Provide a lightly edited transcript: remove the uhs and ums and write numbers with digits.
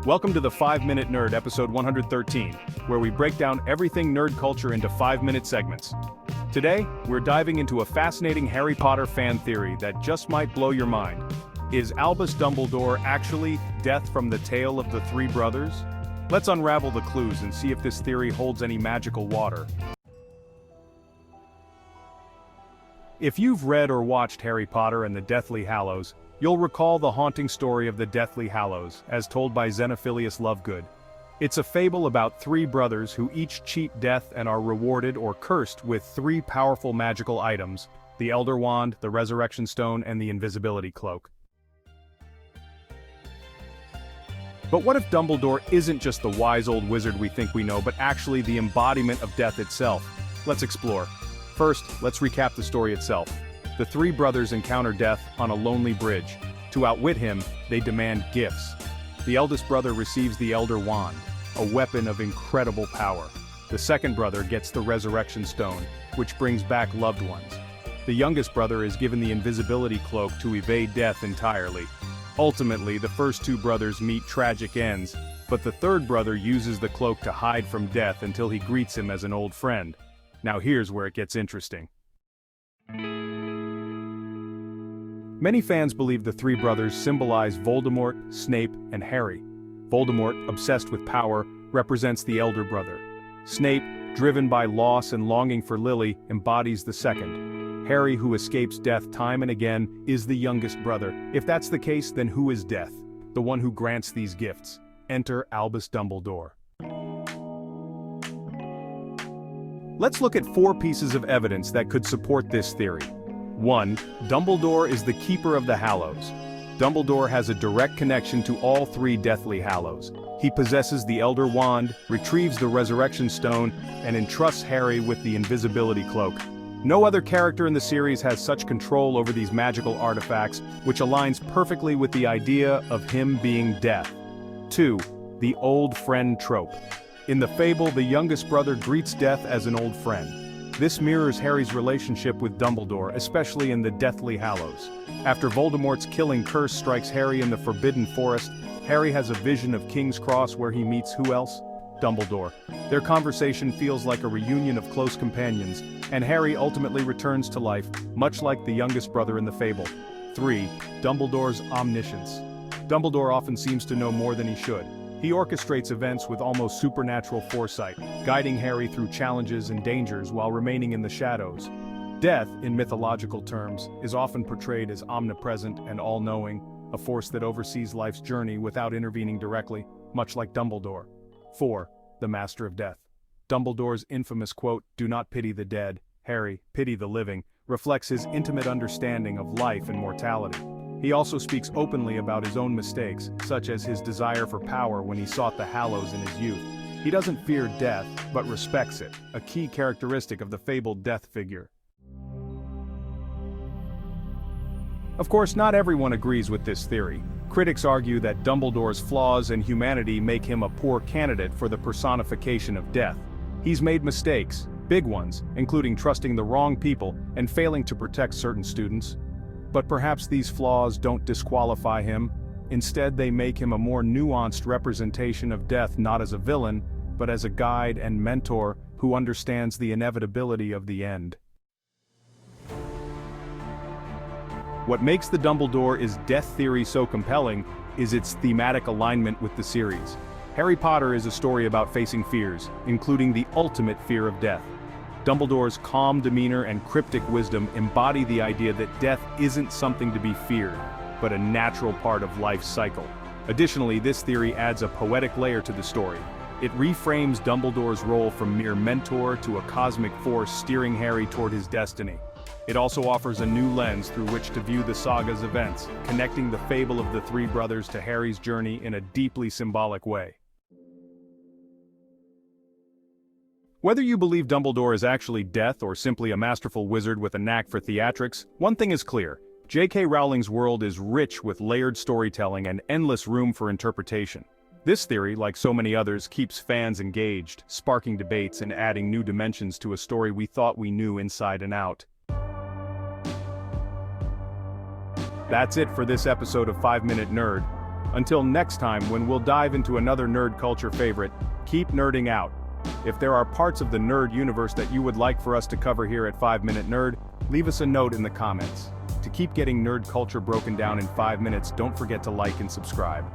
Welcome to the 5-Minute Nerd, episode 113, where we break down everything nerd culture into 5-minute segments. Today, we're diving into a fascinating Harry Potter fan theory that just might blow your mind. Is Albus Dumbledore actually death from the tale of the three brothers? Let's unravel the clues and see if this theory holds any magical water. If you've read or watched Harry Potter and the Deathly Hallows, you'll recall the haunting story of the Deathly Hallows, as told by Xenophilius Lovegood. It's a fable about three brothers who each cheat death and are rewarded or cursed with three powerful magical items: the Elder Wand, the Resurrection Stone, and the Invisibility Cloak. But what if Dumbledore isn't just the wise old wizard we think we know, but actually the embodiment of death itself? Let's explore. First, let's recap the story itself. The three brothers encounter death on a lonely bridge. To outwit him, they demand gifts. The eldest brother receives the Elder Wand, a weapon of incredible power. The second brother gets the Resurrection Stone, which brings back loved ones. The youngest brother is given the Invisibility Cloak to evade death entirely. Ultimately, the first two brothers meet tragic ends, but the third brother uses the cloak to hide from death until he greets him as an old friend. Now here's where it gets interesting. Many fans believe the three brothers symbolize Voldemort, Snape, and Harry. Voldemort, obsessed with power, represents the elder brother. Snape, driven by loss and longing for Lily, embodies the second. Harry, who escapes death time and again, is the youngest brother. If that's the case, then who is death? The one who grants these gifts. Enter Albus Dumbledore. Let's look at 4 pieces of evidence that could support this theory. 1. Dumbledore is the keeper of the Hallows. Dumbledore has a direct connection to all 3 Deathly Hallows. He possesses the Elder Wand, retrieves the Resurrection Stone, and entrusts Harry with the Invisibility Cloak. No other character in the series has such control over these magical artifacts, which aligns perfectly with the idea of him being death. 2. The old friend trope. In the fable, the youngest brother greets death as an old friend. This mirrors Harry's relationship with Dumbledore, especially in the Deathly Hallows. After Voldemort's killing curse strikes Harry in the Forbidden Forest, Harry has a vision of King's Cross where he meets who else? Dumbledore. Their conversation feels like a reunion of close companions, and Harry ultimately returns to life, much like the youngest brother in the fable. 3. Dumbledore's omniscience. Dumbledore often seems to know more than he should. He orchestrates events with almost supernatural foresight, guiding Harry through challenges and dangers while remaining in the shadows. Death, in mythological terms, is often portrayed as omnipresent and all-knowing, a force that oversees life's journey without intervening directly, much like Dumbledore. 4. The Master of Death. Dumbledore's infamous quote, "Do not pity the dead, Harry, pity the living," reflects his intimate understanding of life and mortality. He also speaks openly about his own mistakes, such as his desire for power when he sought the Hallows in his youth. He doesn't fear death, but respects it, a key characteristic of the fabled death figure. Of course, not everyone agrees with this theory. Critics argue that Dumbledore's flaws and humanity make him a poor candidate for the personification of death. He's made mistakes, big ones, including trusting the wrong people and failing to protect certain students. But perhaps these flaws don't disqualify him. Instead, they make him a more nuanced representation of death, not as a villain, but as a guide and mentor who understands the inevitability of the end. What makes the Dumbledore is death theory so compelling is its thematic alignment with the series. Harry Potter is a story about facing fears, including the ultimate fear of death. Dumbledore's calm demeanor and cryptic wisdom embody the idea that death isn't something to be feared, but a natural part of life's cycle. Additionally, this theory adds a poetic layer to the story. It reframes Dumbledore's role from mere mentor to a cosmic force steering Harry toward his destiny. It also offers a new lens through which to view the saga's events, connecting the fable of the three brothers to Harry's journey in a deeply symbolic way. Whether you believe Dumbledore is actually death or simply a masterful wizard with a knack for theatrics, one thing is clear. J.K. Rowling's world is rich with layered storytelling and endless room for interpretation. This theory, like so many others, keeps fans engaged, sparking debates and adding new dimensions to a story we thought we knew inside and out. That's it for this episode of 5-Minute Nerd. Until next time when we'll dive into another nerd culture favorite, keep nerding out. If there are parts of the nerd universe that you would like for us to cover here at 5 Minute Nerd, leave us a note in the comments. To keep getting nerd culture broken down in 5 minutes, don't forget to like and subscribe.